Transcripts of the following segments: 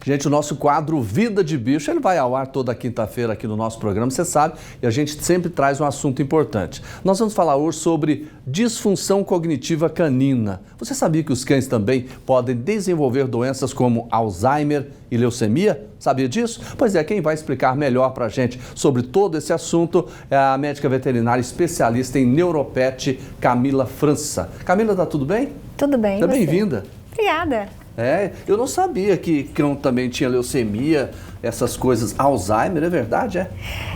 Gente, o nosso quadro Vida de Bicho, ele vai ao ar toda quinta-feira aqui no nosso programa, você sabe, e a gente sempre traz um assunto importante. Nós vamos falar hoje sobre disfunção cognitiva canina. Você sabia que os cães também podem desenvolver doenças como Alzheimer e leucemia? Sabia disso? Pois é, quem vai explicar melhor pra gente sobre todo esse assunto é a médica veterinária especialista em neuropet, Camila França. Camila, tá tudo bem? Tudo bem. Seja bem-vinda. Obrigada. Eu não sabia que cão também tinha leucemia, essas coisas. Alzheimer, é verdade, é?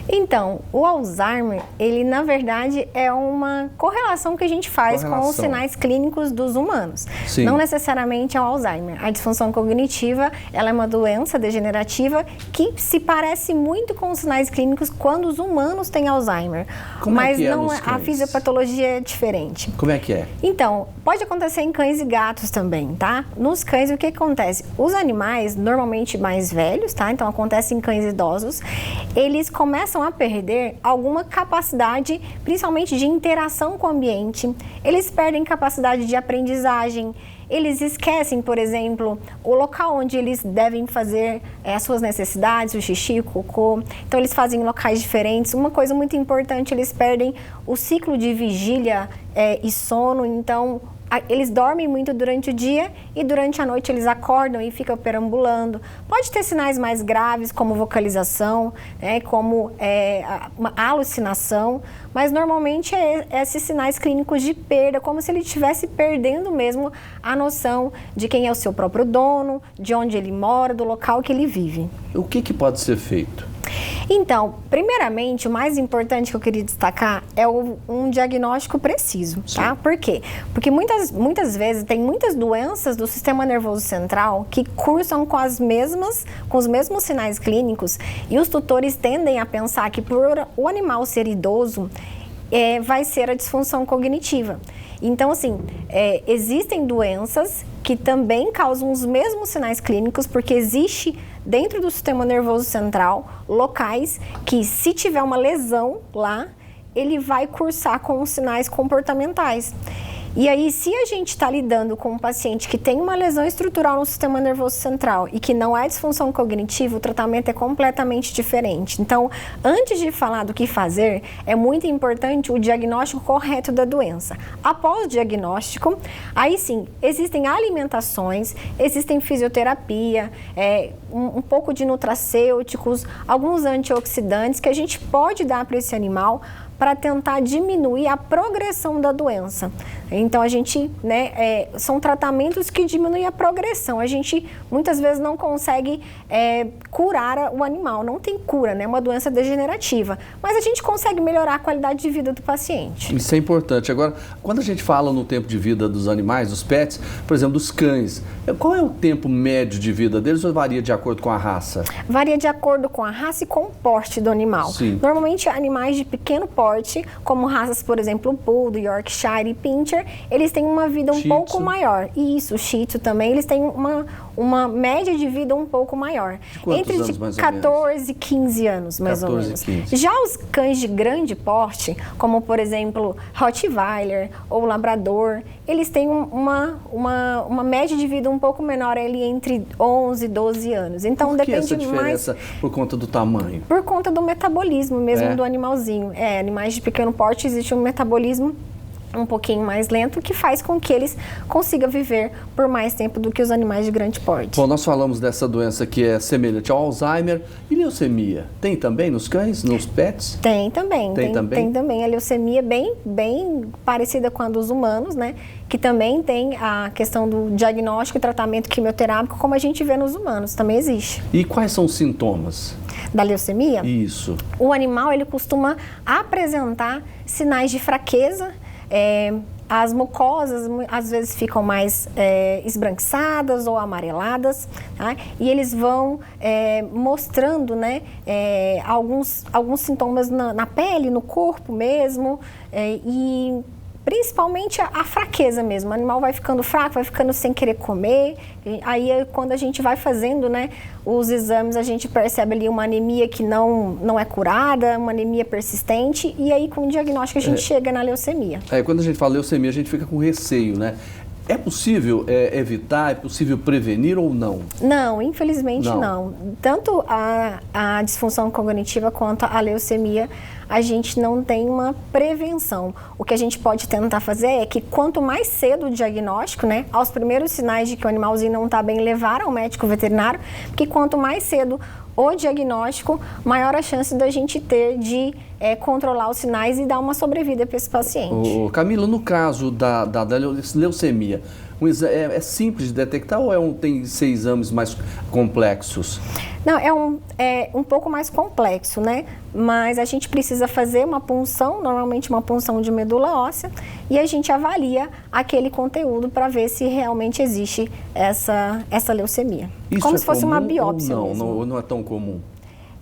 Então, o Alzheimer, ele na verdade é uma correlação que a gente faz com os sinais clínicos dos humanos. Sim. Não necessariamente é o Alzheimer. A disfunção cognitiva, ela é uma doença degenerativa que se parece muito com os sinais clínicos quando os humanos têm Alzheimer. Mas não a fisiopatologia é diferente. Como é que é? Então, pode acontecer em cães e gatos também, tá? Nos cães, o que acontece? Os animais, normalmente mais velhos, tá? Então, acontece em cães idosos, eles começam a perder alguma capacidade, principalmente de interação com o ambiente, eles perdem capacidade de aprendizagem, eles esquecem, por exemplo, o local onde eles devem fazer as suas necessidades, o xixi, o cocô. Então, eles fazem em locais diferentes. Uma coisa muito importante, eles perdem o ciclo de vigília e sono. Então, eles dormem muito durante o dia e durante a noite eles acordam e ficam perambulando. Pode ter sinais mais graves, como vocalização, como uma alucinação, mas normalmente esses sinais clínicos de perda, como se ele estivesse perdendo mesmo a noção de quem é o seu próprio dono, de onde ele mora, do local que ele vive. O que pode ser feito? Então, primeiramente, o mais importante que eu queria destacar é um diagnóstico preciso, tá? Por quê? Porque muitas vezes tem muitas doenças do sistema nervoso central que cursam com os mesmos sinais clínicos e os tutores tendem a pensar que por o animal ser idoso, vai ser a disfunção cognitiva. Então, assim, existem doenças que também causam os mesmos sinais clínicos, porque existe dentro do sistema nervoso central locais que, se tiver uma lesão lá, ele vai cursar com os sinais comportamentais. E aí, se a gente está lidando com um paciente que tem uma lesão estrutural no sistema nervoso central e que não é disfunção cognitiva, o tratamento é completamente diferente. Então, antes de falar do que fazer, é muito importante o diagnóstico correto da doença. Após o diagnóstico, aí sim, existem alimentações, existem fisioterapia, um pouco de nutracêuticos, alguns antioxidantes que a gente pode dar para esse animal para tentar diminuir a progressão da doença. Então, a gente, são tratamentos que diminuem a progressão. A gente, muitas vezes, não consegue curar o animal. Não tem cura, né? É uma doença degenerativa. Mas a gente consegue melhorar a qualidade de vida do paciente. Isso é importante. Agora, quando a gente fala no tempo de vida dos animais, dos pets, por exemplo, dos cães, qual é o tempo médio de vida deles ou varia de acordo com a raça? Varia de acordo com a raça e com o porte do animal. Sim. Normalmente, animais de pequeno porte, como raças, por exemplo, Poodle, Yorkshire e Pinscher, eles têm uma vida um pouco maior. E isso, o Shih Tzu também, eles têm uma média de vida um pouco maior. De quantos anos, mais ou 14 e 15 anos, mais ou menos. 15. Já os cães de grande porte, como, por exemplo, Rottweiler ou Labrador, eles têm uma média de vida um pouco menor, ali entre 11 e 12 anos. Então, por que depende essa diferença mais por conta do tamanho? Por conta do metabolismo mesmo do animalzinho. Animais de pequeno porte, existe um metabolismo um pouquinho mais lento, que faz com que eles consigam viver por mais tempo do que os animais de grande porte. Bom, nós falamos dessa doença que é semelhante ao Alzheimer e leucemia. Tem também nos cães, nos pets? Tem também. Tem também. A leucemia bem parecida com a dos humanos, né? Que também tem a questão do diagnóstico e tratamento quimioterápico, como a gente vê nos humanos, também existe. E quais são os sintomas da leucemia? Isso. O animal, ele costuma apresentar sinais de fraqueza. As mucosas às vezes ficam mais esbranquiçadas ou amareladas, tá? E eles vão mostrando, né, alguns sintomas na pele, no corpo mesmo, e principalmente a fraqueza mesmo. O animal vai ficando fraco, vai ficando sem querer comer. Aí, quando a gente vai fazendo, né, os exames, a gente percebe ali uma anemia que não é curada, uma anemia persistente, e aí com o diagnóstico a gente chega na leucemia. Quando a gente fala leucemia, a gente fica com receio, né? É possível evitar, é possível prevenir ou não? Não, infelizmente não. Tanto a disfunção cognitiva quanto a leucemia, a gente não tem uma prevenção. O que a gente pode tentar fazer é que quanto mais cedo o diagnóstico, né, aos primeiros sinais de que o animalzinho não está bem, levar ao médico veterinário, porque quanto mais cedo o diagnóstico, maior a chance da gente ter de controlar os sinais e dar uma sobrevida para esse paciente. Camila, no caso da leucemia, é simples de detectar ou tem que ser exames mais complexos? Não, é um pouco mais complexo, né? Mas a gente precisa fazer uma punção, normalmente uma punção de medula óssea, e a gente avalia aquele conteúdo para ver se realmente existe essa leucemia. Isso como se fosse uma biópsia ou não, mesmo. não é tão comum?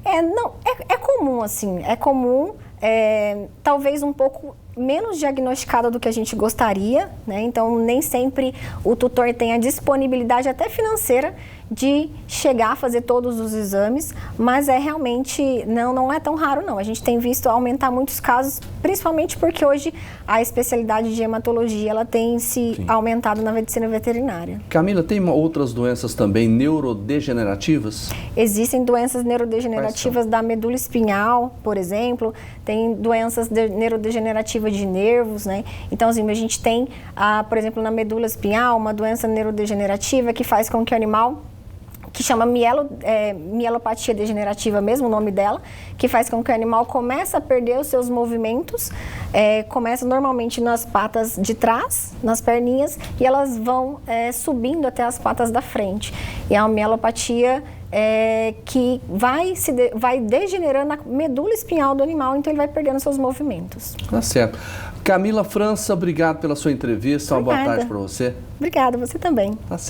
É comum, assim, é comum, talvez um pouco menos diagnosticada do que a gente gostaria, né? Então, nem sempre o tutor tem a disponibilidade até financeira de chegar a fazer todos os exames, mas realmente não é tão raro não. A gente tem visto aumentar muitos casos, principalmente porque hoje a especialidade de hematologia ela tem se aumentado na medicina veterinária. Camila, tem outras doenças também neurodegenerativas? Existem doenças neurodegenerativas da medula espinhal, por exemplo, tem doenças neurodegenerativas de nervos, né? Então, assim, a gente tem, por exemplo, na medula espinhal, uma doença neurodegenerativa que faz com que o animal, que chama mielopatia degenerativa mesmo, o nome dela, que faz com que o animal comece a perder os seus movimentos, começa normalmente nas patas de trás, nas perninhas, e elas vão subindo até as patas da frente. E é uma mielopatia que vai degenerando a medula espinhal do animal, então ele vai perdendo seus movimentos. Tá certo. Camila França, obrigado pela sua entrevista. Uma boa tarde para você. Obrigada, você também. Tá certo.